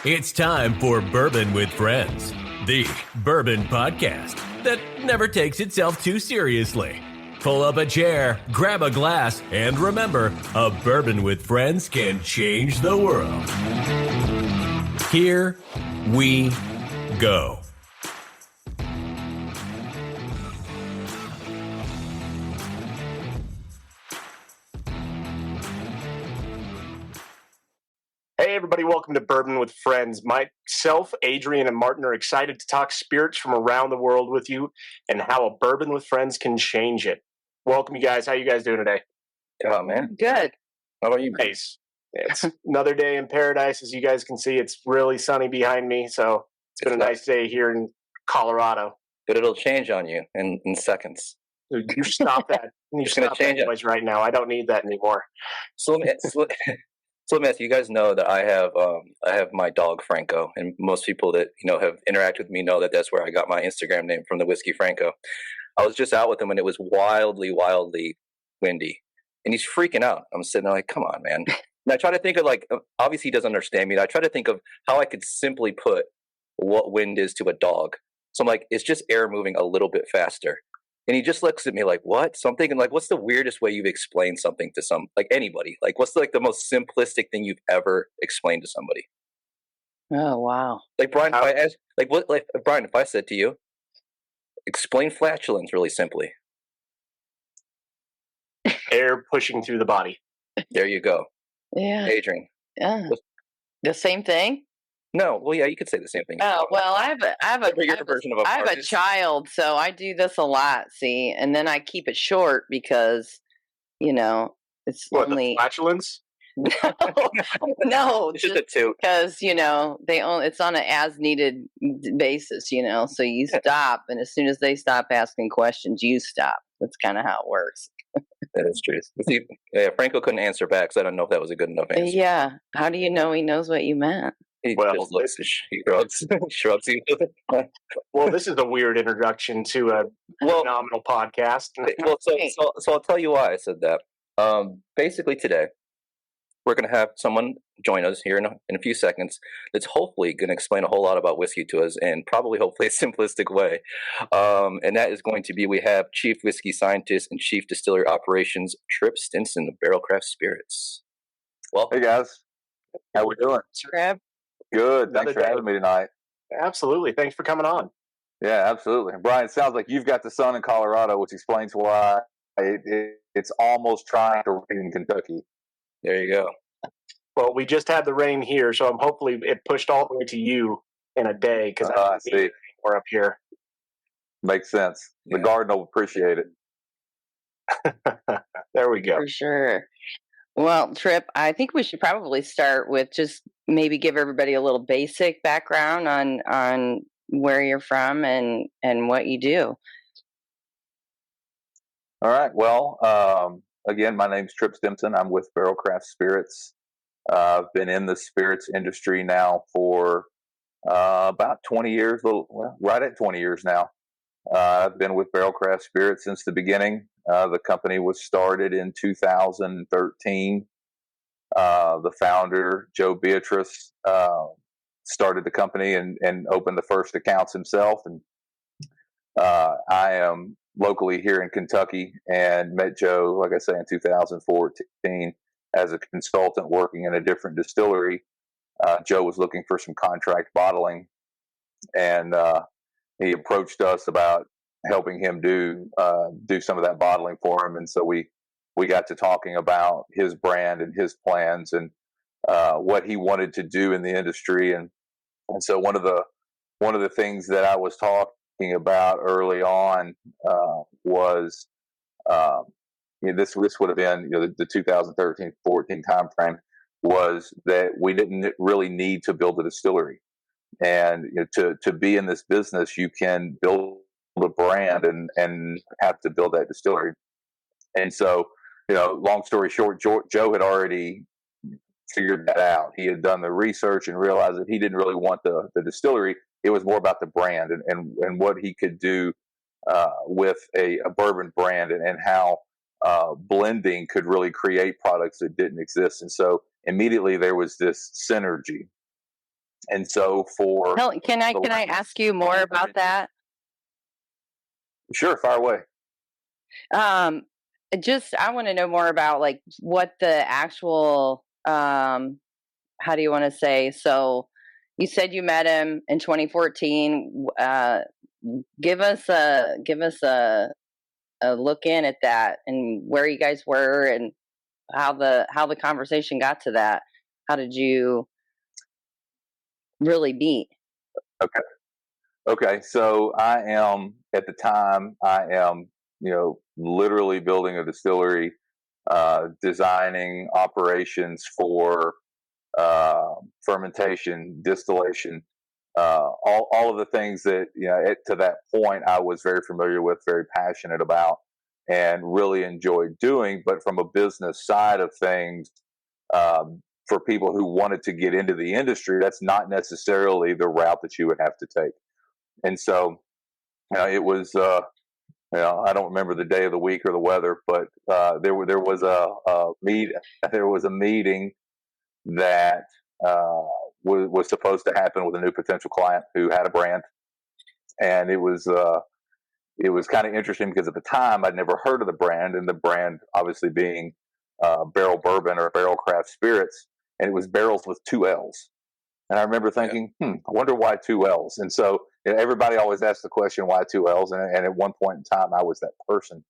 It's time for Bourbon with Friends, the bourbon podcast that never takes itself too seriously. Pull up a chair, grab a glass, and remember, a bourbon with friends can change the world. Here we go. Hey everybody, welcome to Bourbon with Friends. Myself, Adrian, and Martin are excited to talk spirits from around the world with you and how a bourbon with friends can change it. Welcome you guys. How you guys doing today? Oh man. Good. How about you? Nice. It's another day in paradise. As you guys can see, it's really sunny behind me, so it's been a nice day here in Colorado. But it'll change on you in seconds. You stop that. You It's gonna stop change that it. noise right now. I don't need that anymore. So let me ask you, you guys know that I have my dog Franco, and most people that have interacted with me know that that's where I got my Instagram name from, the Whiskey Franco. I was just out with him and it was wildly windy, and he's freaking out. I'm sitting there like, come on, man. And I try to think of, like, obviously he doesn't understand me. And I try to think of how I could simply put what wind is to a dog. So I'm like, it's just air moving a little bit faster. And he just looks at me like, what? So I'm thinking, like, what's the weirdest way you've explained something to anybody? Like, what's the most simplistic thing you've ever explained to somebody? Oh, wow. Like, Brian, if I asked, Brian, if I said to you, explain flatulence really simply. Air pushing through the body. There you go. Yeah. Adrian. Yeah. The same thing? No. Well, yeah, you could say the same thing. Oh, well, I have a child, so I do this a lot, see, and then I keep it short because, it's What, only... the flatulence? No, It's just a two. because, it's on an as-needed basis, so you stop, and as soon as they stop asking questions, you stop. That's kind of how it works. That is true. See, yeah, Franco couldn't answer back, so I don't know if that was a good enough answer. Yeah. How do you know he knows what you meant? He Well, just looks, he shrugs. Well, this is a weird introduction to a phenomenal podcast. Well, so I'll tell you why I said that. Basically, today we're going to have someone join us here in a few seconds that's hopefully going to explain a whole lot about whiskey to us in hopefully a simplistic way. And that is going to be, we have Chief Whiskey Scientist and Chief Distillery Operations, Tripp Stimson of Barrel Craft Spirits. Welcome. Hey guys, how we doing? Crab? Good. Thanks for having me tonight. Absolutely. Thanks for coming on. Yeah, absolutely. Brian, it sounds like you've got the sun in Colorado, which explains why it's almost trying to rain in Kentucky. There you go. Well, we just had the rain here, so I'm hopefully it pushed all the way to you in a day because I see. We're up here. Makes sense. The garden will appreciate it. There we go. For sure. Well, Tripp, I think we should probably start with just maybe give everybody a little basic background on where you're from and what you do. All right. Well, again, my name's Tripp Stimson. I'm with Barrel Craft Spirits. I've been in the spirits industry now for about 20 years, right at 20 years now. I've been with Barrel Craft Spirits since the beginning. The company was started in 2013. The founder, Joe Beatrice, started the company and opened the first accounts himself. And I am locally here in Kentucky and met Joe, like I say, in 2014 as a consultant working in a different distillery. Joe was looking for some contract bottling, and he approached us about helping him do some of that bottling for him. And so we got to talking about his brand and his plans and what he wanted to do in the industry. And so one of the things that I was talking about early on was this would have been the 2013-14 timeframe, was that we didn't really need to build a distillery. And to be in this business, you can build a brand and have to build that distillery. And so, long story short, Joe had already figured that out. He had done the research and realized that he didn't really want the distillery. It was more about the brand and what he could do with a bourbon brand and how blending could really create products that didn't exist. And so immediately there was this synergy. And so for Can I ask you more about that? Sure, fire away. I want to know more about like what the actual how do you want to say? So you said you met him in 2014. Give us a look in at that and where you guys were and how the conversation got to that. How did you really meet? Okay. So at the time, literally building a distillery, designing operations for fermentation, distillation, all of the things that, to that point, I was very familiar with, very passionate about, and really enjoyed doing. But from a business side of things, for people who wanted to get into the industry, that's not necessarily the route that you would have to take. And so, it was, I don't remember the day of the week or the weather, but there was a meeting that was supposed to happen with a new potential client who had a brand, and it was kind of interesting because at the time I'd never heard of the brand, and the brand obviously being Barrel Bourbon or Barrel Craft Spirits, and it was barrels with 2 L's. And I remember thinking, I wonder why 2 L's. And so everybody always asks the question, why 2 L's? And at one point in time, I was that person.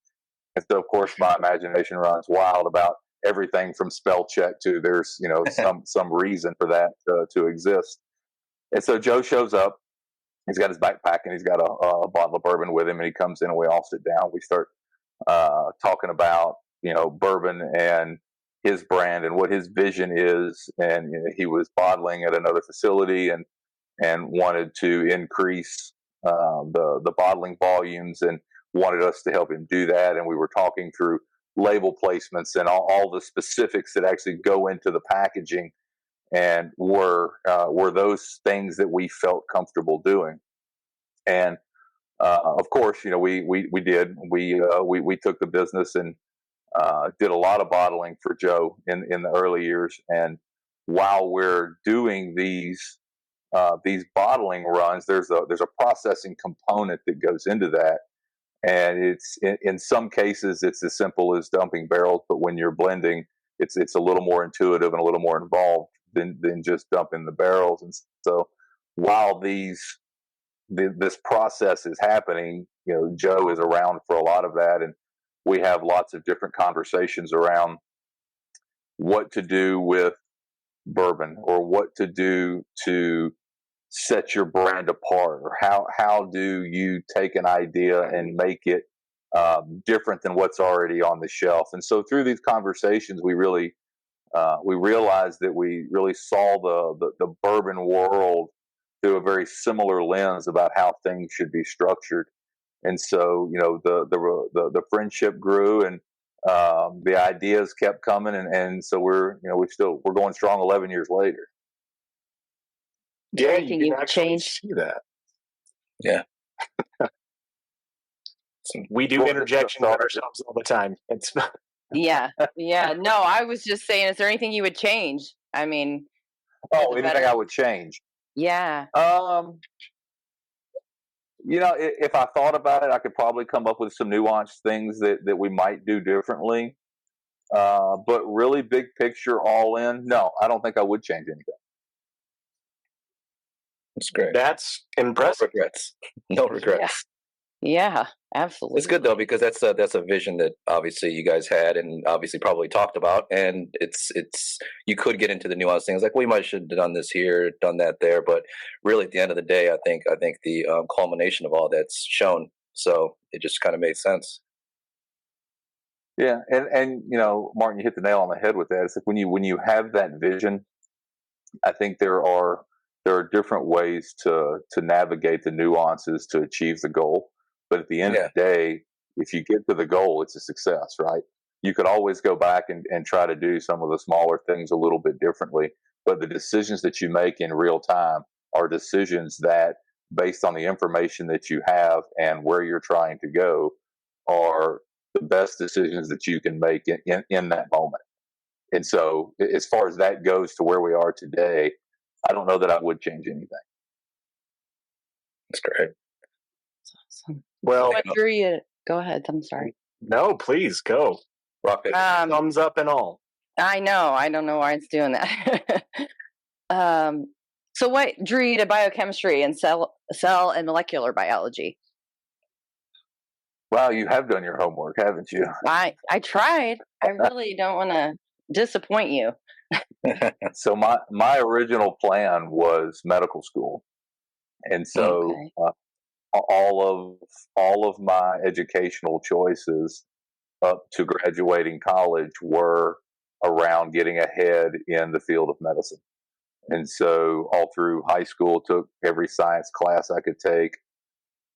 And so, of course, my imagination runs wild about everything from spell check to there's, some reason for that to exist. And so Joe shows up. He's got his backpack and he's got a bottle of bourbon with him. And he comes in and we all sit down. We start talking about, bourbon and his brand and what his vision is. And he was bottling at another facility and wanted to increase the bottling volumes and wanted us to help him do that. And we were talking through label placements and all the specifics that actually go into the packaging, and were those things that we felt comfortable doing. And of course, we did. We took the business and did a lot of bottling for Joe in the early years. And while we're doing these bottling runs, there's a processing component that goes into that. And it's in some cases it's as simple as dumping barrels, but when you're blending, it's a little more intuitive and a little more involved than just dumping the barrels. And so while this process is happening, Joe is around for a lot of that, and we have lots of different conversations around what to do with bourbon or what to do to set your brand apart, or how do you take an idea and make it different than what's already on the shelf. And so through these conversations, we realized that we really saw the bourbon world through a very similar lens about how things should be structured. And so the friendship grew, and the ideas kept coming, and so we're going strong 11 years later. Yeah, Anything you you can actually change? see that. Yeah. We do interjection on ourselves all the time. It's Yeah. No, I was just saying, is there anything you would change? I mean, Anything I would change? Yeah. If I thought about it, I could probably come up with some nuanced things that we might do differently. But really big picture, all in, no, I don't think I would change anything. That's great. That's impressive. No regrets. Yeah, absolutely. It's good though, because that's a vision that obviously you guys had and obviously probably talked about, and it's you could get into the nuanced things like, well, you might should have done this here, done that there, but really at the end of the day, I think the culmination of all that's shown, so it just kind of made sense. Yeah, and Martin, you hit the nail on the head with that. It's like when you have that vision, I think there are different ways to navigate the nuances to achieve the goal. But at the end of the day, if you get to the goal, it's a success, right? You could always go back and try to do some of the smaller things a little bit differently. But the decisions that you make in real time are decisions that, based on the information that you have and where you're trying to go, are the best decisions that you can make in that moment. And so as far as that goes to where we are today, I don't know that I would change anything. That's great. Awesome. Well, What drew you? Go ahead. I'm sorry. no, please go. Rock paper. Thumbs up and all. I know. I don't know why it's doing that. So what drew you to biochemistry and cell and molecular biology? Wow, you have done your homework, haven't you? I tried. I really don't want to disappoint you. So my original plan was medical school, and so Okay. all of my educational choices up to graduating college were around getting ahead in the field of medicine. And so all through high school, took every science class I could take,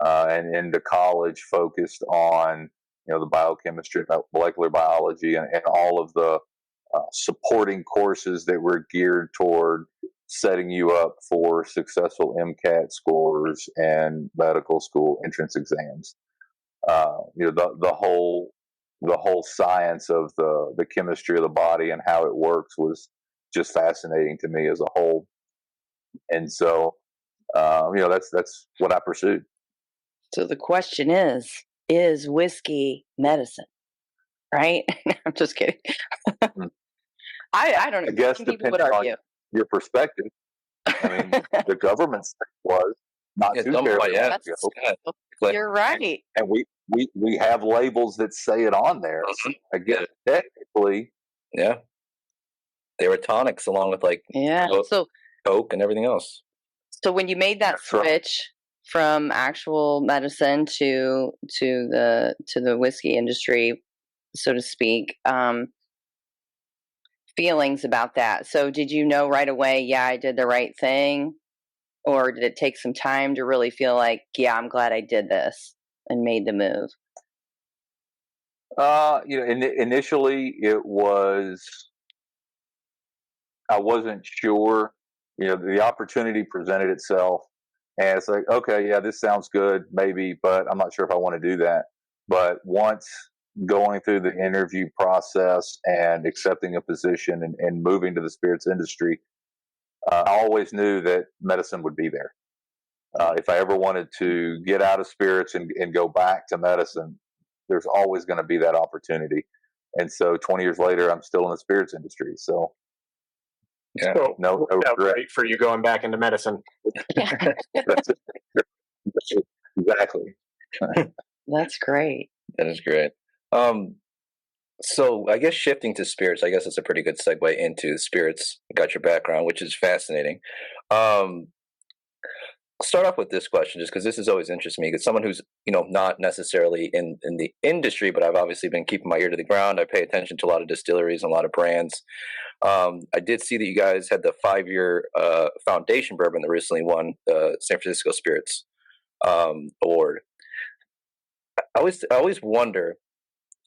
and into college focused on the biochemistry, molecular biology, and all of the supporting courses that were geared toward setting you up for successful MCAT scores and medical school entrance exams. The whole science of the chemistry of the body and how it works was just fascinating to me as a whole. And so, that's what I pursued. So the question is whiskey medicine? Right? I'm just kidding. I don't know. I guess Some people would depending on argue. your perspective, I mean, the government's thing was not too terribly long ago. You're right. And we have labels that say it on there. I guess technically, Yeah. They were tonics along with So Coke and everything else. So when you made that switch from actual medicine to the whiskey industry, so to speak, feelings about that. So did you know right away, yeah, I did the right thing? Or did it take some time to really feel like, yeah, I'm glad I did this and made the move? Initially it was, I wasn't sure. The opportunity presented itself, and it's like, okay, yeah, this sounds good, maybe, but I'm not sure if I want to do that. But once going through the interview process and accepting a position and moving to the spirits industry, I always knew that medicine would be there. If I ever wanted to get out of spirits and go back to medicine, there's always going to be that opportunity. And so 20 years later, I'm still in the spirits industry. So, yeah, so, no regret. Great for you going back into medicine. Exactly. That's great. That is great. So I guess shifting to spirits, I guess it's a pretty good segue into spirits. You got your background, which is fascinating. I'll start off with this question, just because this has always interested me. Because someone who's not necessarily in the industry, but I've obviously been keeping my ear to the ground. I pay attention to a lot of distilleries and a lot of brands. I did see that you guys had the 5-year foundation bourbon that recently won the San Francisco Spirits Award. I always wonder.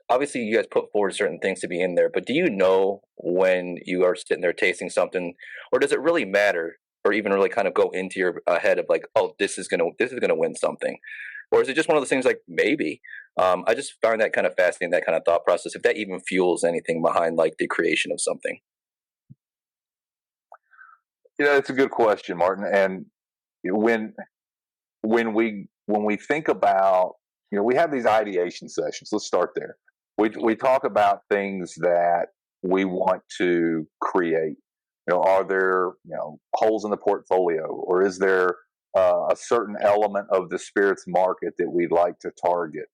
Obviously, you guys put forward certain things to be in there, but do you know when you are sitting there tasting something, or does it really matter, or even really kind of go into your head of like, oh, this is gonna win something, or is it just one of those things like maybe? I just find that kind of fascinating, that kind of thought process, if that even fuels anything behind like the creation of something. Yeah, it's a good question, Martin. And when we think about, we have these ideation sessions. Let's start there. We talk about things that we want to create. Are there holes in the portfolio, or is there a certain element of the spirits market that we'd like to target?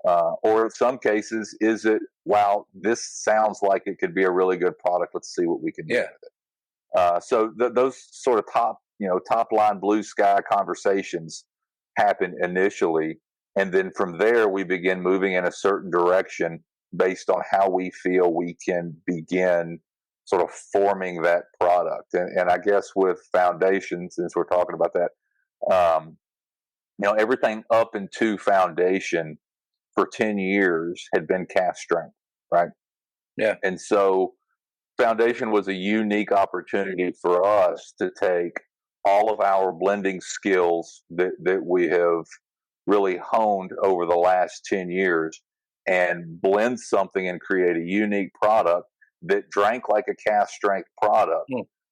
Or in some cases, is it, wow, this sounds like it could be a really good product. Let's see what we can do with it. So those sort of top line blue sky conversations happen initially. And then from there, we begin moving in a certain direction based on how we feel we can begin sort of forming that product. And I guess with foundation, since we're talking about that, everything up into foundation for 10 years had been cast strength, right? Yeah. And so foundation was a unique opportunity for us to take all of our blending skills that we have really honed over the last 10 years and blend something and create a unique product that drank like a cast strength product,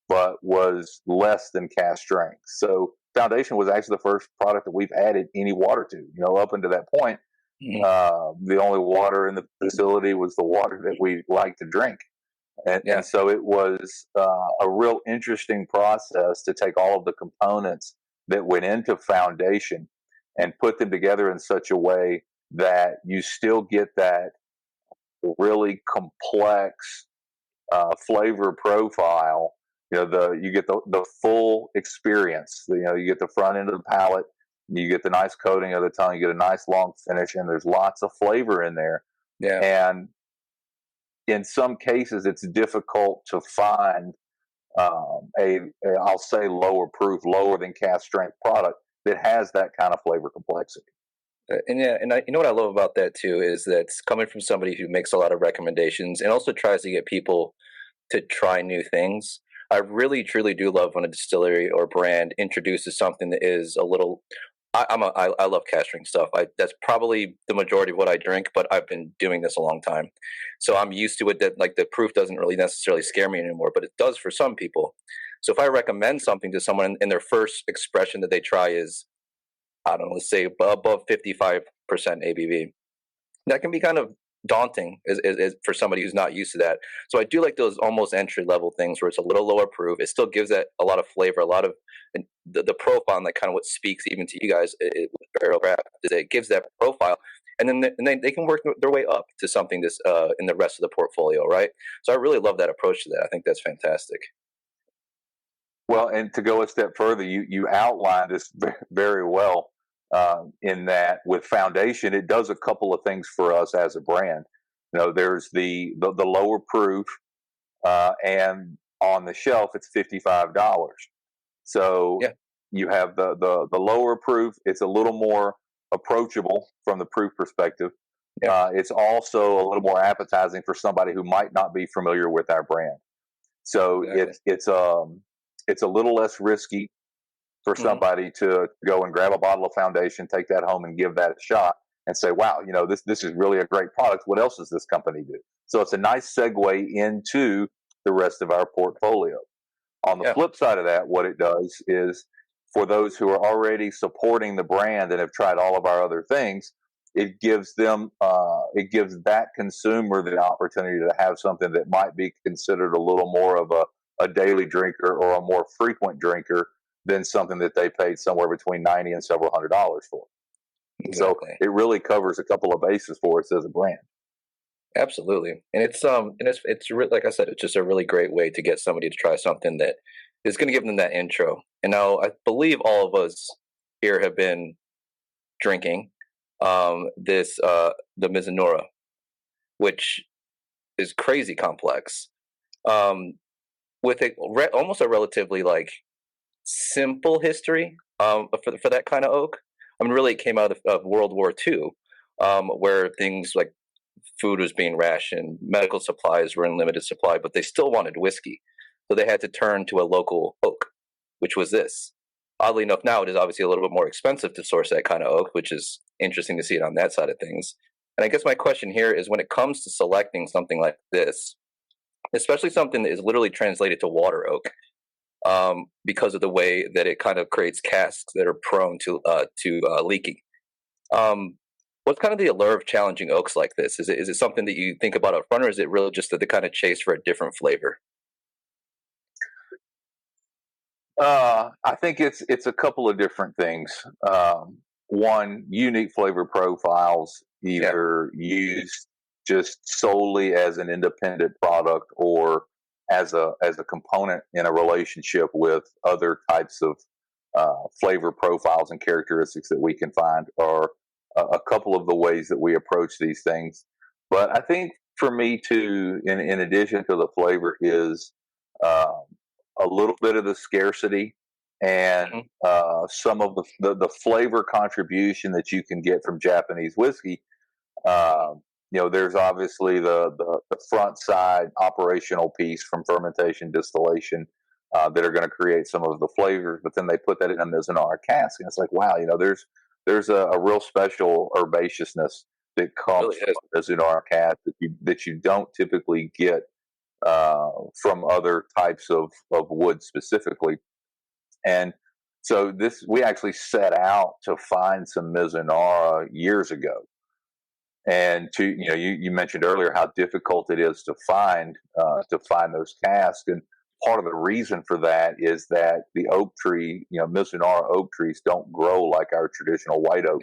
but was less than cask strength. So Foundation was actually the first product that we've added any water to. Up until that point, the only water in the facility was the water that we like to drink. And so it was a real interesting process to take all of the components that went into Foundation and put them together in such a way that you still get that really complex flavor profile. You get the full experience. You get the front end of the palate, you get the nice coating of the tongue, you get a nice long finish, and there's lots of flavor in there. Yeah. And in some cases, it's difficult to find I'll say lower than cask strength product that has that kind of flavor complexity. And you know what I love about that too is that it's coming from somebody who makes a lot of recommendations and also tries to get people to try new things. I really truly do love when a distillery or brand introduces something that is a little. I love cask strength stuff. That's probably the majority of what I drink, but I've been doing this a long time, so I'm used to it. That like the proof doesn't really necessarily scare me anymore, but it does for some people. So if I recommend something to someone and their first expression that they try is, I don't know, let's say above 55% ABV, that can be kind of daunting as for somebody who's not used to that. So I do like those almost entry level things where it's a little lower proof. It still gives that a lot of flavor, a lot of the profile, and that kind of what speaks even to you guys with Barrel Craft is it gives that profile, and then they can work their way up to something this in the rest of the portfolio, right? So I really love that approach to that. I think that's fantastic. Well, and to go a step further, you outlined this very well. In that with Foundation, it does a couple of things for us as a brand. There's the lower proof, and on the shelf it's $55. So you have the lower proof. It's a little more approachable from the proof perspective. It's also a little more appetizing for somebody who might not be familiar with our brand. So it's a little less risky for somebody to go and grab a bottle of Foundation, take that home and give that a shot and say, wow, this is really a great product. What else does this company do? So it's a nice segue into the rest of our portfolio. On the flip side of that, what it does is for those who are already supporting the brand and have tried all of our other things, it gives that consumer the opportunity to have something that might be considered a little more of a daily drinker or a more frequent drinker than something that they paid somewhere between $90 and several $100 for. Exactly. So it really covers a couple of bases for us as a brand. Absolutely, and it's like I said, it's just a really great way to get somebody to try something that is going to give them that intro. And now I believe all of us here have been drinking the Mizanura, which is crazy complex, with almost a relatively like simple history for that kind of oak. I mean, really, it came out of World War II, where things like food was being rationed, medical supplies were in limited supply, but they still wanted whiskey, so they had to turn to a local oak, which was this. Oddly enough, now it is obviously a little bit more expensive to source that kind of oak, which is interesting to see it on that side of things. And I guess my question here is, when it comes to selecting something like this, especially something that is literally translated to water oak, because of the way that it kind of creates casks that are prone to leaking. What's kind of the allure of challenging oaks like this? Is it something that you think about up front, or is it really just the kind of chase for a different flavor? I think it's a couple of different things. One, unique flavor profiles, either used just solely as an independent product or as a component in a relationship with other types of flavor profiles and characteristics that we can find, are a couple of the ways that we approach these things. But I think for me too, in addition to the flavor, is a little bit of the scarcity and some of the flavor contribution that you can get from Japanese whiskey. There's obviously the front side operational piece from fermentation, distillation, that are going to create some of the flavors, but then they put that in a Mizanura cask, and it's like, wow, there's a real special herbaceousness that comes from a Mizanura cask that you don't typically get from other types of wood specifically. And so we actually set out to find some Mizanura years ago. And you mentioned earlier how difficult it is to find those casks, and part of the reason for that is that the oak tree, Mizanura oak trees don't grow like our traditional white oak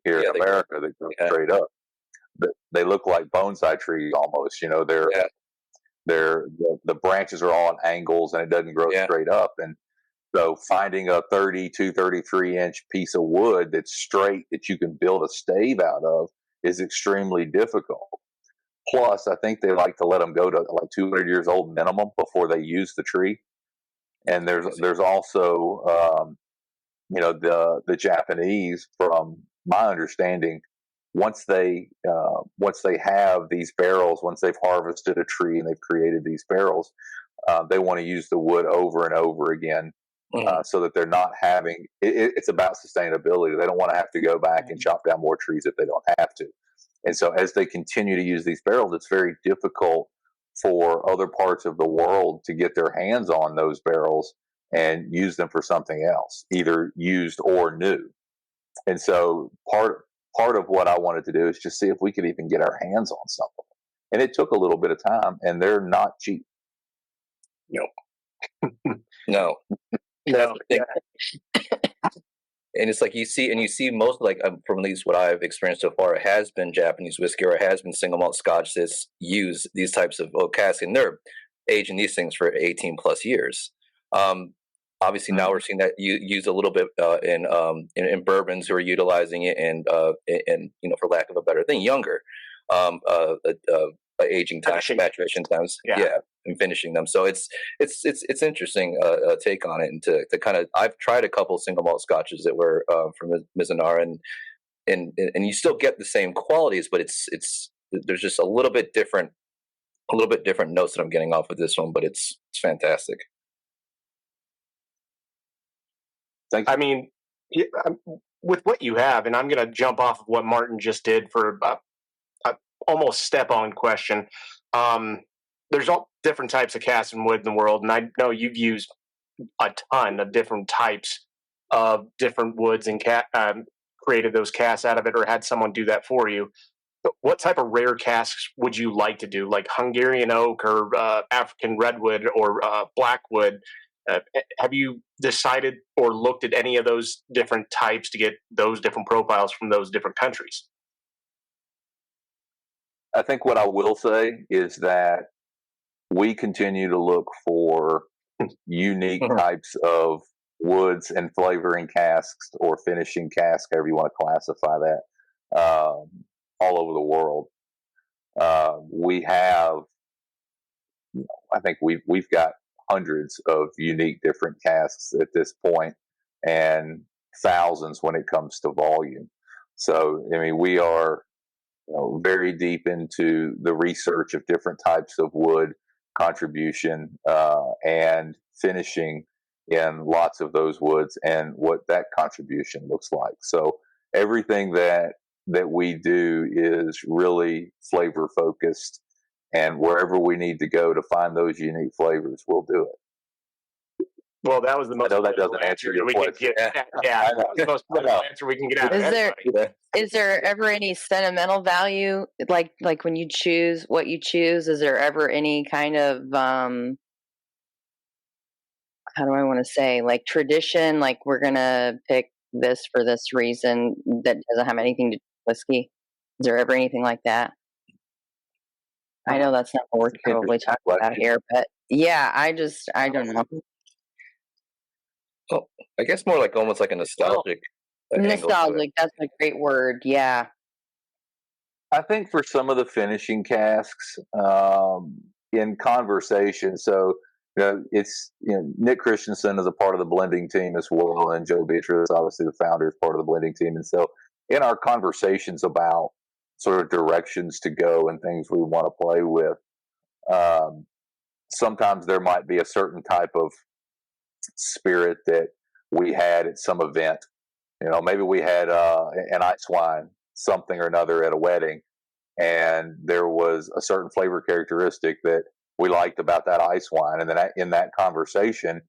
here in America. They grow straight up. They look like bonsai trees almost. The branches are all at angles, and it doesn't grow straight up. And so finding a 32, 33-inch piece of wood that's straight that you can build a stave out of is extremely difficult. Plus, I think they like to let them go to like 200 years old minimum before they use the tree. And there's also, the Japanese, from my understanding, once they have these barrels, once they've harvested a tree and they've created these barrels, they want to use the wood over and over again. So that they're not having it's about sustainability. They don't want to have to go back and chop down more trees if they don't have to. And so as they continue to use these barrels, it's very difficult for other parts of the world to get their hands on those barrels and use them for something else, either used or new. And so part of what I wanted to do is just see if we could even get our hands on something. And it took a little bit of time, and they're not cheap. No. No. And it's like you see most, like, from at least what I've experienced so far, it has been Japanese whiskey, or it has been single malt Scotch that's use these types of oak casks, and they're aging these things for 18 plus years. Obviously, now we're seeing that used a little bit in bourbons who are utilizing it, and for lack of a better thing, younger aging times, maturation times, and finishing them. So it's interesting take on it, and to kind of, I've tried a couple single malt scotches that were from Mizanura, and you still get the same qualities, but there's just a little bit different notes that I'm getting off of this one, but it's fantastic. I mean, with what you have, and I'm going to jump off of what Martin just did for almost step-on question. There's all different types of casks and wood in the world, and I know you've used a ton of different types of different woods and created those casks out of it, or had someone do that for you. But what type of rare casks would you like to do, like Hungarian oak or African redwood or blackwood? Have you decided or looked at any of those different types to get those different profiles from those different countries? I think what I will say is that we continue to look for unique types of woods and flavoring casks or finishing casks, however you want to classify that, all over the world. We have, I think we've got hundreds of unique different casks at this point, and thousands when it comes to volume. So, I mean, we are very deep into the research of different types of wood contribution and finishing in lots of those woods and what that contribution looks like. So everything that we do is really flavor focused, and wherever we need to go to find those unique flavors, we'll do it. Well, that was the most. I know that doesn't answer your question. That was the most answer we can get out of anybody. Is there ever any sentimental value, like when you choose what you choose? Is there ever any kind of how do I want to say, like, tradition? Like, we're gonna pick this for this reason that doesn't have anything to do with whiskey. Is there ever anything like that? I know that's not what we're probably talking about here, but yeah, I don't know. Well, I guess more like almost like a nostalgic. Nostalgic, that's a great word. Yeah. I think for some of the finishing casks, in conversation, so it's Nick Christensen is a part of the blending team as well, and Joe Beatrice, obviously the founder, is part of the blending team, and so in our conversations about sort of directions to go and things we want to play with, sometimes there might be a certain type of spirit that we had at some event. Maybe we had an ice wine, something or another at a wedding, and there was a certain flavor characteristic that we liked about that ice wine. And then in that conversation,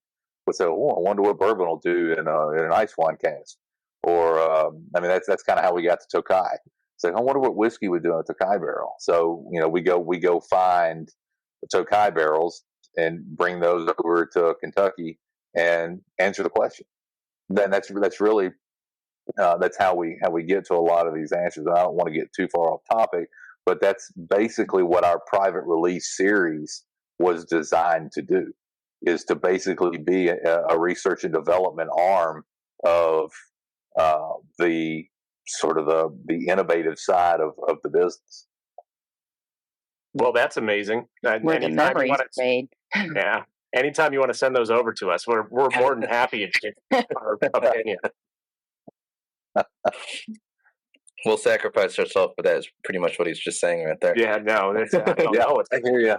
we'd say, "Oh, I wonder what bourbon will do in an ice wine cask." Or, I mean, that's kind of how we got to Tokai. So I wonder what whiskey would do in a Tokai barrel. So, we go find the Tokai barrels and bring those over to Kentucky and answer the question. Then that's really that's how we get to a lot of these answers. I don't want to get too far off topic, but that's basically what our private release series was designed to do, is to basically be a research and development arm of the sort of the innovative side of the business. Well, that's amazing. Where the memories made. Yeah. Anytime you want to send those over to us, we're more than happy to get our opinion. We'll sacrifice ourselves for that. Is pretty much what he's just saying right there. Yeah, no, I hear you.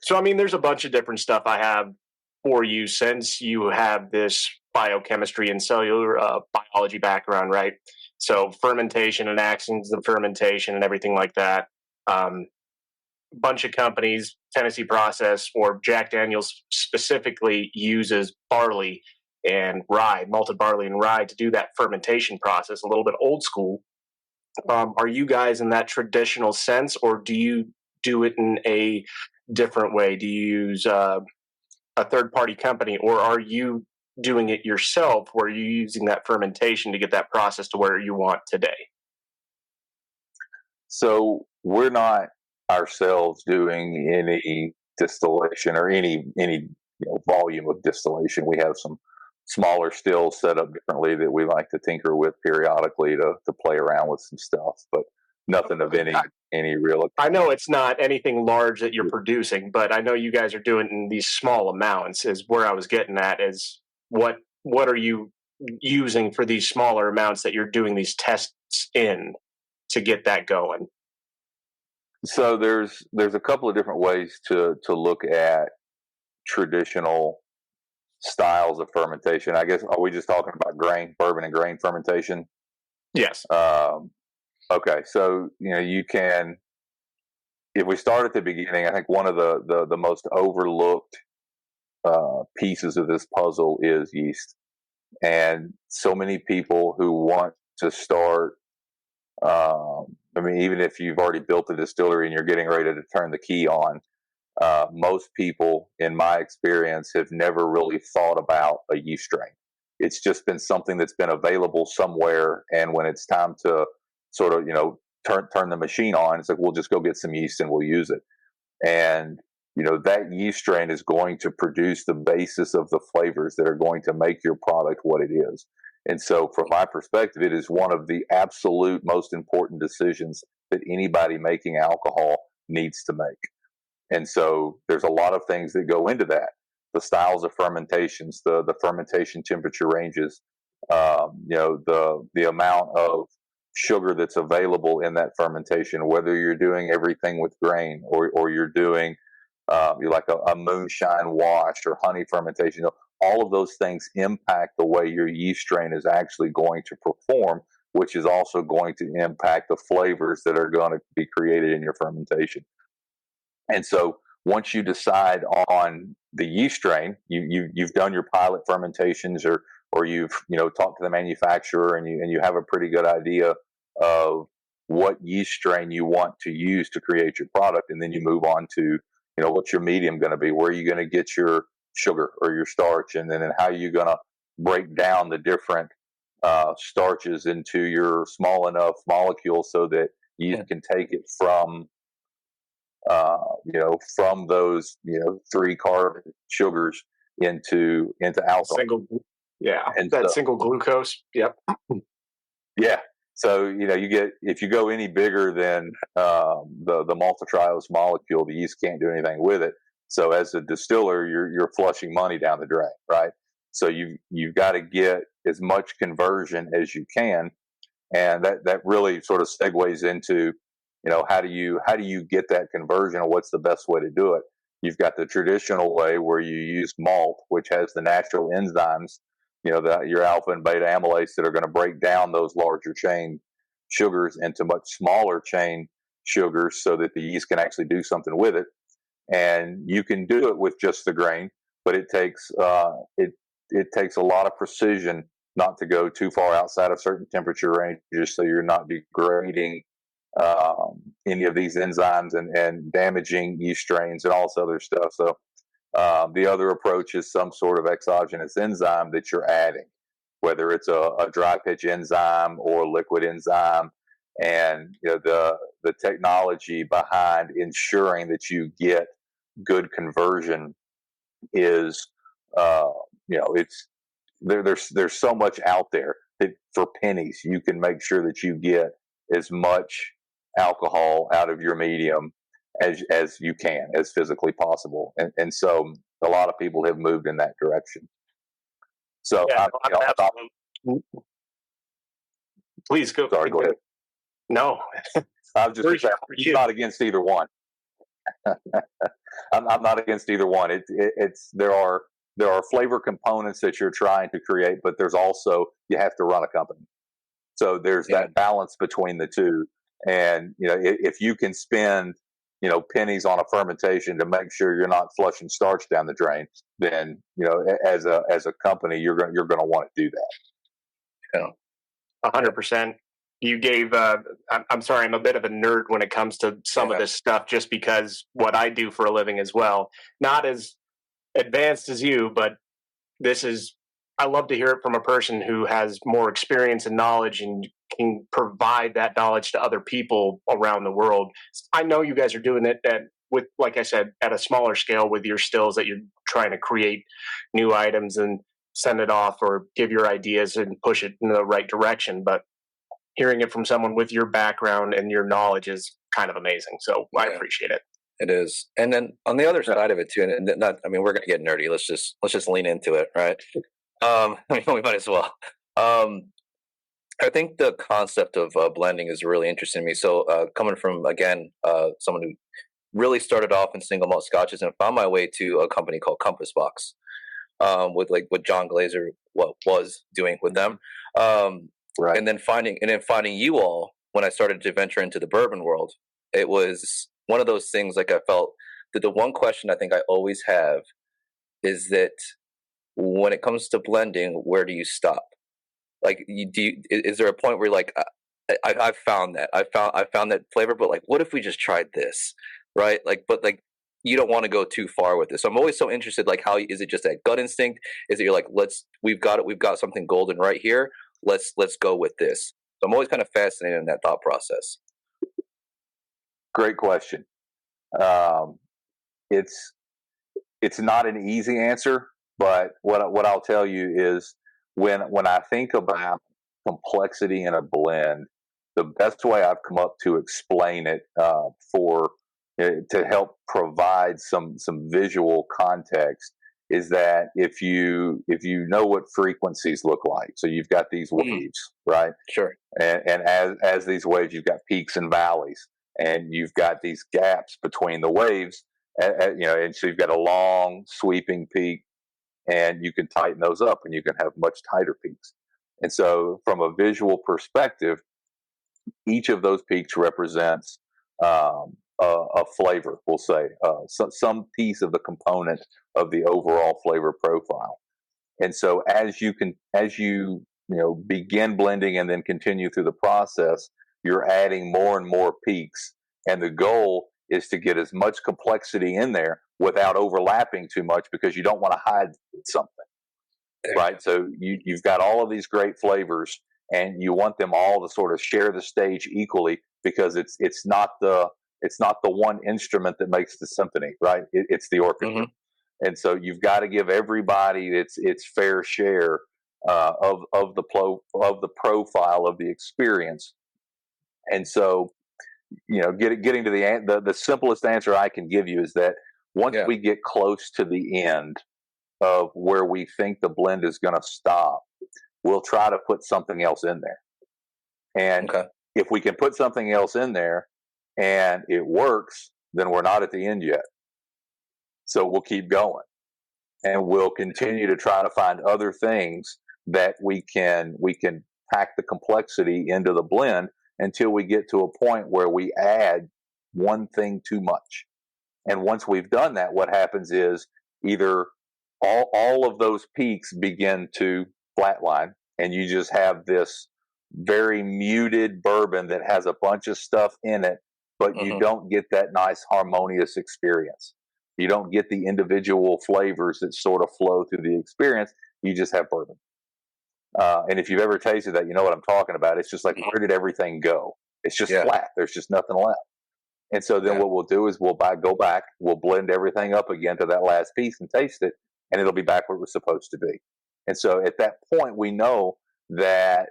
So, I mean, there's a bunch of different stuff I have for you, since you have this biochemistry and cellular biology background, right? So fermentation and actions of fermentation and everything like that. Bunch of companies, Tennessee Process or Jack Daniels specifically, uses barley and rye, malted barley and rye, to do that fermentation process, a little bit old school. Are you guys in that traditional sense, or do you do it in a different way? Do you use a third-party company, or are you doing it yourself, where you're using that fermentation to get that process to where you want today? So we're not ourselves doing any distillation or any volume of distillation. We have some smaller stills set up differently that we like to tinker with periodically to play around with some stuff, but nothing of any real. I know it's not anything large that you're producing, but I know you guys are doing it in these small amounts. Is where I was getting at. Is what are you using for these smaller amounts that you're doing these tests in to get that going? So there's a couple of different ways to look at traditional styles of fermentation. I guess, are we just talking about bourbon and grain fermentation? Yes. Okay, so you can, if we start at the beginning, I think one of the most overlooked pieces of this puzzle is yeast. And so many people who want to start, I mean, even if you've already built a distillery and you're getting ready to turn the key on, most people, in my experience, have never really thought about a yeast strain. It's just been something that's been available somewhere, and when it's time to sort of, turn the machine on, it's like, we'll just go get some yeast and we'll use it. And, that yeast strain is going to produce the basis of the flavors that are going to make your product what it is. And so from my perspective, it is one of the absolute most important decisions that anybody making alcohol needs to make. And so there's a lot of things that go into that. The styles of fermentations, the fermentation temperature ranges, the amount of sugar that's available in that fermentation, whether you're doing everything with grain or you're doing you like a moonshine wash or honey fermentation. All of those things impact the way your yeast strain is actually going to perform, which is also going to impact the flavors that are going to be created in your fermentation. And so once you decide on the yeast strain, you've done your pilot fermentations, or you've talked to the manufacturer, and you have a pretty good idea of what yeast strain you want to use to create your product, and then you move on to what's your medium going to be, where are you going to get your sugar or your starch, and then how are you going to break down the different starches into your small enough molecules so that you can take it from from those 3 carbon sugars into alcohol. Single glucose. Yep. Yeah. So you get, if you go any bigger than the maltotriose molecule, the yeast can't do anything with it. So as a distiller, you're flushing money down the drain, right? So you've got to get as much conversion as you can, and that really sort of segues into how do you get that conversion, and what's the best way to do it? You've got the traditional way where you use malt, which has the natural enzymes, your alpha and beta amylase, that are going to break down those larger chain sugars into much smaller chain sugars so that the yeast can actually do something with it. And you can do it with just the grain, but it takes it takes a lot of precision not to go too far outside of certain temperature ranges, so you're not degrading any of these enzymes and damaging yeast strains and all this other stuff. So the other approach is some sort of exogenous enzyme that you're adding, whether it's a dry pitch enzyme or liquid enzyme. And the technology behind ensuring that you get good conversion is it's there's so much out there that for pennies you can make sure that you get as much alcohol out of your medium as you can, as physically possible. And so a lot of people have moved in that direction. So please go. Sorry, go ahead. No, I was just I'm not against either one. I'm not against either one. It's there are flavor components that you're trying to create, but there's also, you have to run a company. So there's that balance between the two. And if you can spend pennies on a fermentation to make sure you're not flushing starch down the drain, then as a company you're going to want to do that. 100%. You gave I'm sorry, I'm a bit of a nerd when it comes to some of this stuff, just because what I do for a living as well, not as advanced as you, but I love to hear it from a person who has more experience and knowledge and can provide that knowledge to other people around the world. I know you guys are doing it with, like I said, at a smaller scale with your stills, that you're trying to create new items and send it off or give your ideas and push it in the right direction. But hearing it from someone with your background and your knowledge is kind of amazing. So I appreciate it. It is. And then on the other side of it too, and we're going to get nerdy. Let's just lean into it, right? We might as well. I think the concept of blending is really interesting to me. So coming from, again, someone who really started off in single malt scotches and found my way to a company called Compass Box, with like what John Glazer was doing with them. Right. And then finding you all when I started to venture into the bourbon world, it was one of those things. Like, I felt that the one question I think I always have is that when it comes to blending, where do you stop? Like, is there a point where you're like, I've found that I found that flavor, but like, what if we just tried this, right? Like, but like, you don't want to go too far with this. So I'm always so interested, like, how is it just that gut instinct? Is it you're like, we've got something golden right here. Let's go with this. So I'm always kind of fascinated in that thought process. Great question. It's not an easy answer, but what I'll tell you is when I think about complexity in a blend, the best way I've come up to explain it to help provide some visual context is that if you know what frequencies look like, so you've got these waves, right? Sure. And as these waves, you've got peaks and valleys, and you've got these gaps between the waves, and so you've got a long sweeping peak, and you can tighten those up, and you can have much tighter peaks. And so, from a visual perspective, each of those peaks represents a flavor, we'll say, some piece of the component of the overall flavor profile. And so as you begin blending and then continue through the process, you're adding more and more peaks. And the goal is to get as much complexity in there without overlapping too much, because you don't want to hide something, right? So you've got all of these great flavors, and you want them all to sort of share the stage equally, because it's not the one instrument that makes the symphony, right? It's the orchestra. Mm-hmm. And so you've got to give everybody its fair share of the profile of the experience. And so, getting to the simplest answer I can give you is that once we get close to the end of where we think the blend is going to stop, we'll try to put something else in there. And if we can put something else in there and it works, then we're not at the end yet. So we'll keep going, and we'll continue to try to find other things that we can pack the complexity into the blend. until we get to a point where we add one thing too much. And once we've done that, what happens is either all of those peaks begin to flatline, and you just have this very muted bourbon that has a bunch of stuff in it, but you don't get that nice harmonious experience. You don't get the individual flavors that sort of flow through the experience. You just have bourbon. And if you've ever tasted that, you know what I'm talking about. It's just like, where did everything go? It's just flat. There's just nothing left. And so then what we'll do is we'll go back, we'll blend everything up again to that last piece and taste it, and it'll be back where it was supposed to be. And so at that point, we know that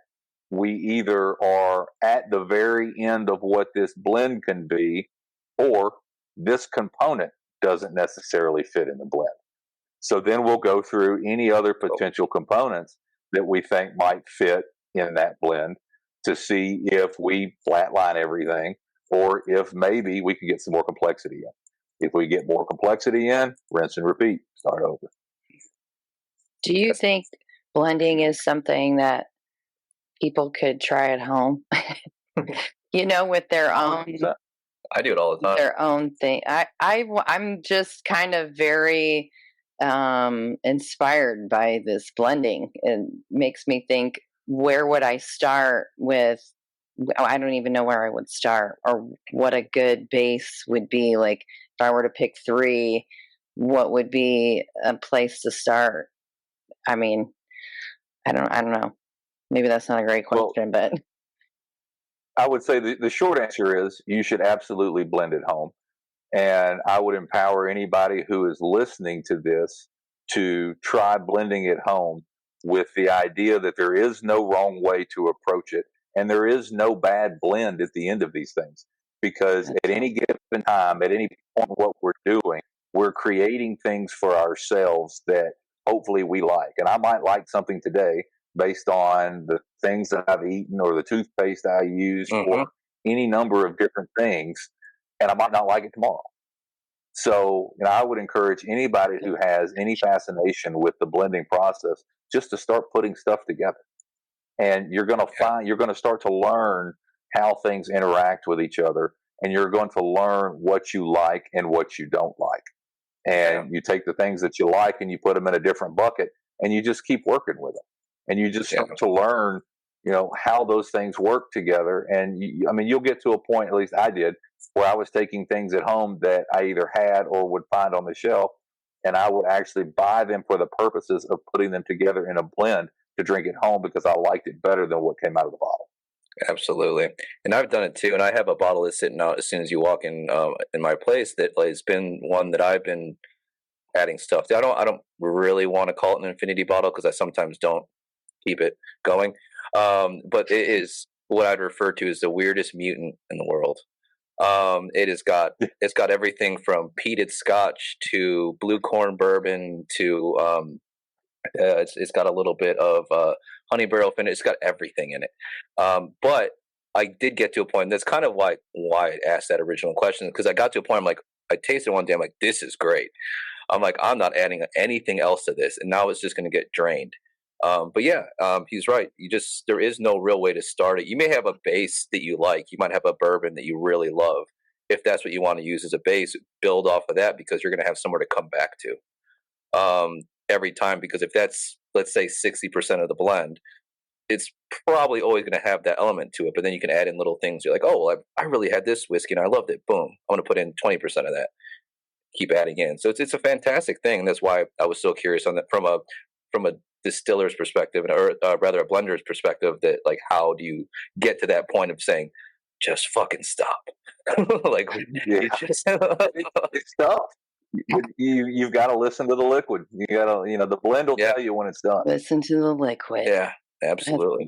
we either are at the very end of what this blend can be, or this component doesn't necessarily fit in the blend. So then we'll go through any other potential components that we think might fit in that blend to see if we flatline everything, or if maybe we can get some more complexity in. If we get more complexity in, rinse and repeat, start over. Do you think blending is something that people could try at home? With their own. I do it all the time. Their own thing. I'm just kind of very inspired by this blending. It makes me think, where would I start with? I don't even know where I would start, or what a good base would be. Like, if I were to pick 3, what would be a place to start? I mean, I don't know. Maybe that's not a great question, but I would say the short answer is you should absolutely blend at home. And I would empower anybody who is listening to this to try blending at home, with the idea that there is no wrong way to approach it. And there is no bad blend at the end of these things, because at any given time, at any point, what we're doing, we're creating things for ourselves that hopefully we like. And I might like something today based on the things that I've eaten, or the toothpaste I use, or any number of different things, and I might not like it tomorrow. So, I would encourage anybody who has any fascination with the blending process just to start putting stuff together. And you're going to start to learn how things interact with each other, and you're going to learn what you like and what you don't like. And you take the things that you like and you put them in a different bucket, and you just keep working with them. And you just start to learn, how those things work together. And you'll get to a point, at least I did, where I was taking things at home that I either had or would find on the shelf, and I would actually buy them for the purposes of putting them together in a blend to drink at home, because I liked it better than what came out of the bottle. Absolutely. And I've done it too. And I have a bottle that's sitting out as soon as you walk in my place that has been one that I've been adding stuff to. I don't really want to call it an infinity bottle, because I sometimes don't keep it going. But it is what I'd refer to as the weirdest mutant in the world. It's got everything from peated scotch to blue corn bourbon to it's got a little bit of honey barrel finish. It's got everything in it. But I did get to a point, and that's kind of why I asked that original question, because I got to a point, I'm like, I tasted one day, I'm like, this is great. I'm like, I'm not adding anything else to this, and now it's just going to get drained. But he's right. There is no real way to start it. You may have a base that you like. You might have a bourbon that you really love. If that's what you want to use as a base, build off of that, because you're going to have somewhere to come back to every time. Because if that's, let's say, 60% of the blend, it's probably always going to have that element to it. But then you can add in little things. You're like, oh, well, I really had this whiskey and I loved it. Boom, I'm going to put in 20% of that. Keep adding in. So it's a fantastic thing. And that's why I was so curious on that from a distiller's perspective, or rather a blender's perspective, that like, how do you get to that point of saying, just fucking stop? Like, it's tough. You've got to listen to the liquid. You got to, the blend will tell you when it's done. Listen to the liquid. Yeah, absolutely.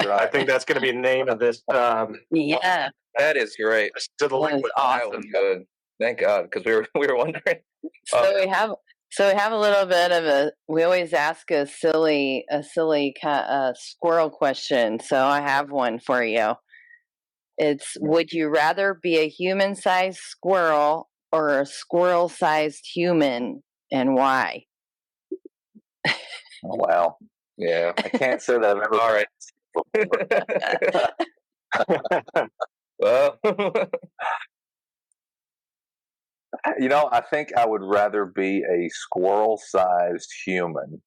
I think that's going to be the name of this. Yeah, that is great. To the liquid. Awesome. That was good. Thank God, because we were wondering. So we have a little bit of we always ask a silly squirrel question. So I have one for you. It's, would you rather be a human-sized squirrel or a squirrel-sized human, and why? Oh, wow. Yeah. I can't say that I've ever. All right. Well, I think I would rather be a squirrel-sized human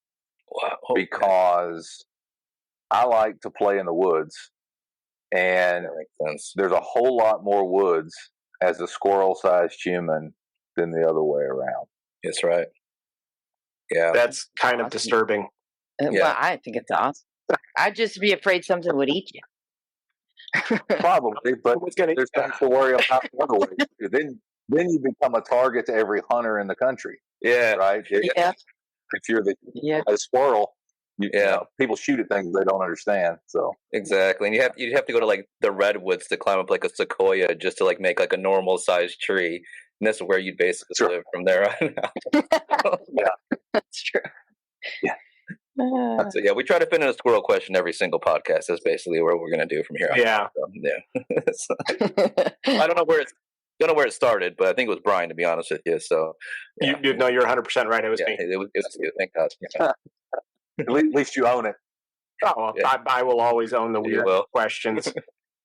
wow. because I like to play in the woods, and That makes sense. there's a whole lot more woods as a squirrel-sized human than the other way around. That's right. Yeah. That's kind of disturbing. Yeah. Well, I think it's awesome. I'd just be afraid something would eat you. Probably, but there's things to worry about in other ways. Then you become a target to every hunter in the country, Yeah. right? Yeah. If you're Yeah. a squirrel, people shoot at things they don't understand. So Exactly. And you'd have to go to like the redwoods to climb up like a sequoia just to like make like a normal sized tree. And that's where you'd basically live from there on out. Yeah. That's true. Yeah. So yeah, we try to fit in a squirrel question every single podcast. That's basically what we're gonna do from here on. Yeah. So, so, I don't know where it started, but I think it was Brian, to be honest with you. So You know, you're 100% right. It was me. it was thank God. Yeah. At least you own it. Oh, well, Yeah. I will always own the You weird will. questions.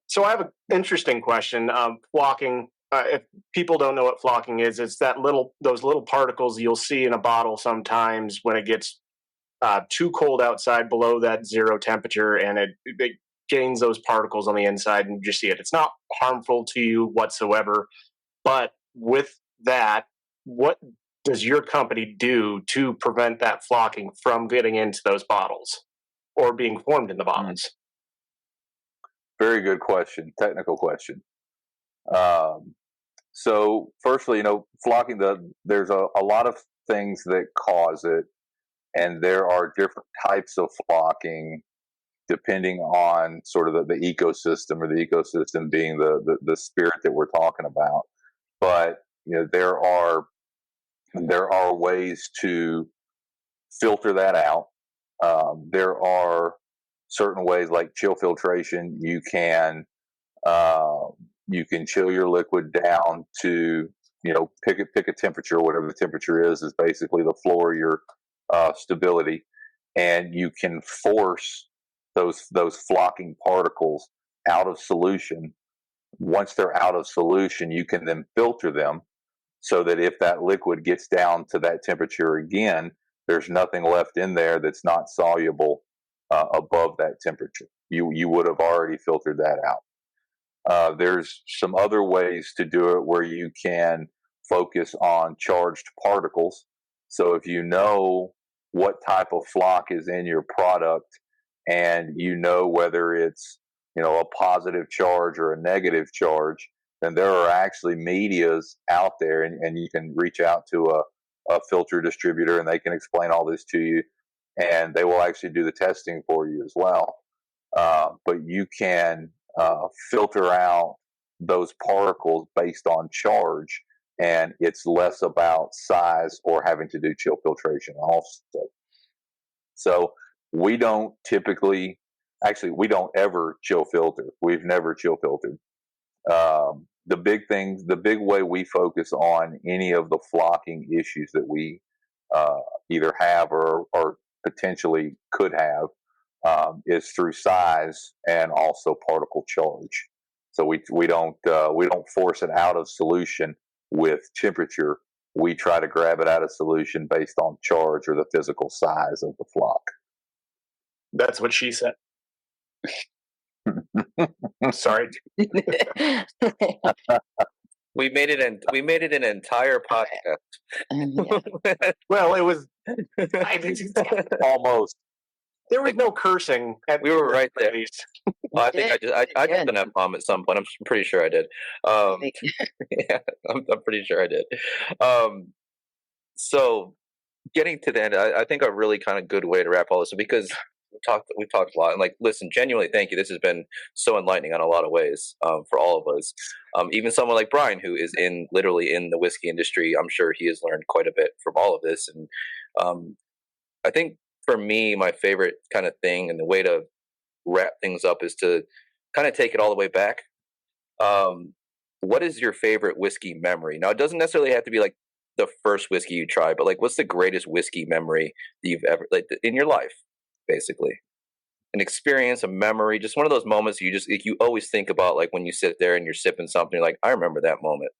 So I have an interesting question. Flocking. If people don't know what flocking is, it's those little particles you'll see in a bottle sometimes when it gets too cold outside, below that zero temperature, and it gains those particles on the inside, and you just see it. It's not harmful to you whatsoever. But with that, what does your company do to prevent that flocking from getting into those bottles or being formed in the bottles? Very good question. Technical question. So firstly, flocking, there's a lot of things that cause it, and there are different types of flocking depending on sort of the ecosystem, or the ecosystem being the spirit that we're talking about. But there are ways to filter that out. There are certain ways, like chill filtration. You can chill your liquid down to pick a temperature, whatever the temperature is basically the floor of your stability, and you can force those flocking particles out of solution. Once they're out of solution, you can then filter them so that if that liquid gets down to that temperature again, there's nothing left in there that's not soluble above that temperature. You would have already filtered that out. There's some other ways to do it where you can focus on charged particles. So if you know what type of flock is in your product, and whether it's a positive charge or a negative charge, then there are actually medias out there, and you can reach out to a filter distributor, and they can explain all this to you, and they will actually do the testing for you as well. But you can filter out those particles based on charge, and it's less about size or having to do chill filtration also. So we don't ever chill filter. We've never chill filtered. The big way we focus on any of the flocking issues that we either have or potentially could have is through size and also particle charge. So we don't force it out of solution with temperature. We try to grab it out of solution based on charge or the physical size of the flock. That's what she said. Sorry. We made it an entire podcast. Well, it was Almost. there was no cursing. We were right there. At least. Well, I think I did an F-bomb at some point. I'm pretty sure I did. Yeah, I'm pretty sure I did. So getting to the end, I think a really kind of good way to wrap all this up, because we've talked a lot, and like, listen, genuinely, thank you. This has been so enlightening on a lot of ways for all of us. Even someone like Brian, who is literally in the whiskey industry, I'm sure he has learned quite a bit from all of this. And I think for me, my favorite kind of thing and the way to wrap things up is to kind of take it all the way back. What is your favorite whiskey memory? Now, it doesn't necessarily have to be like the first whiskey you try, but like, what's the greatest whiskey memory that you've ever, like, in your life, basically? an experience, a memory, just one of those moments you always think about, like when you sit there and you're sipping something, you're like, I remember that moment.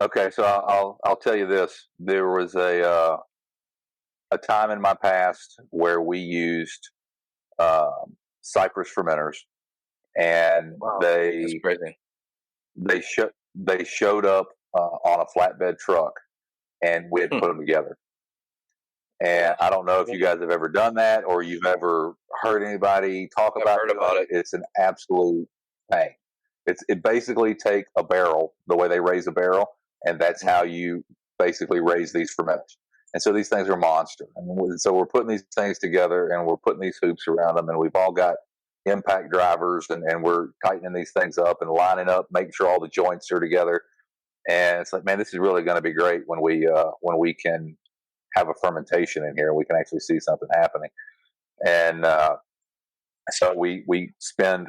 Okay, so I'll tell you this. There was a time in my past where we used cypress fermenters, and That's crazy. they showed up on a flatbed truck, and we had put them together. And I don't know if you guys have ever done that or you've ever heard anybody talk about it. It's an absolute pain. It basically take a barrel, the way they raise a barrel, and that's how you basically raise these fermenters. And so these things are monster. And so we're putting these things together, and we're putting these hoops around them, and we've all got impact drivers, and we're tightening these things up and lining up, making sure all the joints are together. And it's like, man, this is really going to be great when we can have a fermentation in here and we can actually see something happening. And so we spend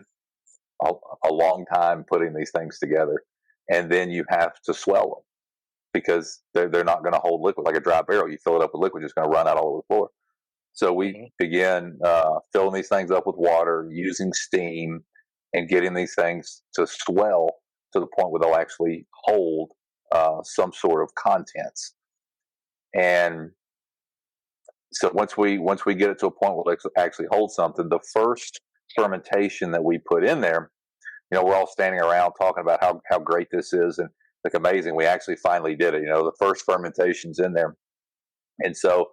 a long time putting these things together, and then you have to swell them because they're not going to hold liquid like a dry barrel. You fill it up with liquid, it's going to run out all over the floor. So we begin filling these things up with water, using steam, and getting these things to swell to the point where they'll actually hold some sort of contents. And so once we get it to a point where it actually holds something, the first fermentation that we put in there, we're all standing around talking about how great this is and like amazing. We actually finally did it. The first fermentation's in there, and so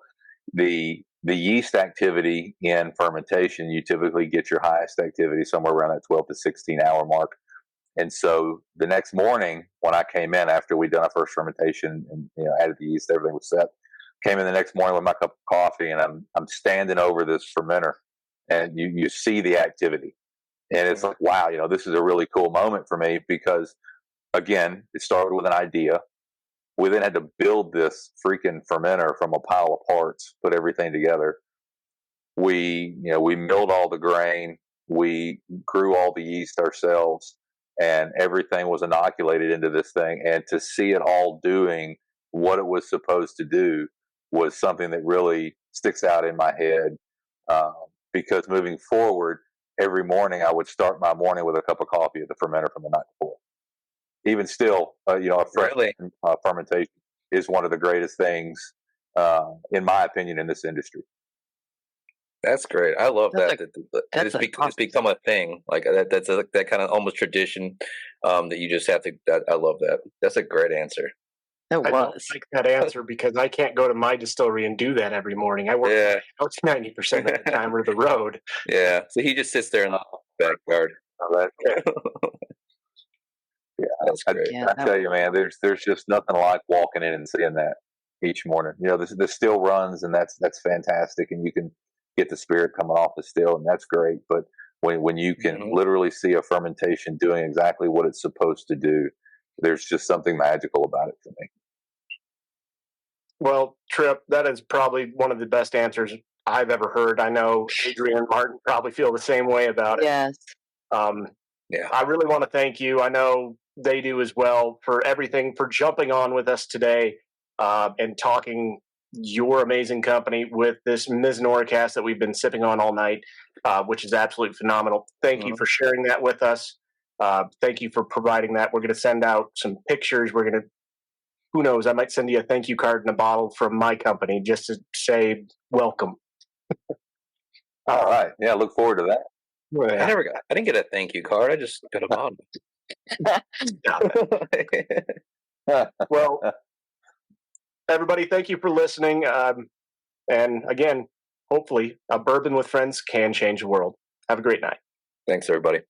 the yeast activity in fermentation, you typically get your highest activity somewhere around that 12 to 16 hour mark. And so the next morning when I came in after we'd done our first fermentation and added the yeast, everything was set. Came in the next morning with my cup of coffee, and I'm standing over this fermenter, and you see the activity, and it's like, wow, this is a really cool moment for me because, again, it started with an idea. We then had to build this freaking fermenter from a pile of parts, put everything together. We milled all the grain, we grew all the yeast ourselves, and everything was inoculated into this thing. And to see it all doing what it was supposed to do was something that really sticks out in my head, because moving forward, every morning I would start my morning with a cup of coffee at the fermenter from the night before. Even still, a fresh fermentation is one of the greatest things, in my opinion, in this industry. That's great. I love that. It's become a thing. Like that's that kind of almost tradition that you just have to. I love that. That's a great answer. I don't like that answer because I can't go to my distillery and do that every morning. I work 90% of the time or the road. Yeah. So he just sits there in the backyard. Yeah, that's great. I tell you, man, there's just nothing like walking in and seeing that each morning. The still runs, and that's fantastic, and you can get the spirit coming off the still, and that's great. But when you can literally see a fermentation doing exactly what it's supposed to do, there's just something magical about it for me. Well, Tripp, that is probably one of the best answers I've ever heard. I know Adrian and Martin probably feel the same way about it. Yes. I really want to thank you. I know they do as well, for everything, for jumping on with us today and talking your amazing company with this Mizanura cast that we've been sipping on all night, which is absolutely phenomenal. Thank you for sharing that with us. Thank you for providing that. We're going to send out some pictures. Who knows, I might send you a thank you card and a bottle from my company just to say welcome. All right. Yeah, look forward to that. I didn't get a thank you card. I just got a bottle. Well, everybody, thank you for listening. And again, hopefully, a bourbon with friends can change the world. Have a great night. Thanks, everybody.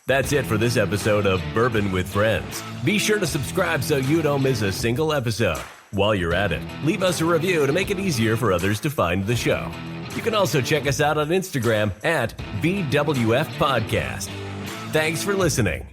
That's it for this episode of Bourbon with Friends. Be sure to subscribe so you don't miss a single episode. While you're at it, leave us a review to make it easier for others to find the show. You can also check us out on Instagram at BWF Podcast. Thanks for listening.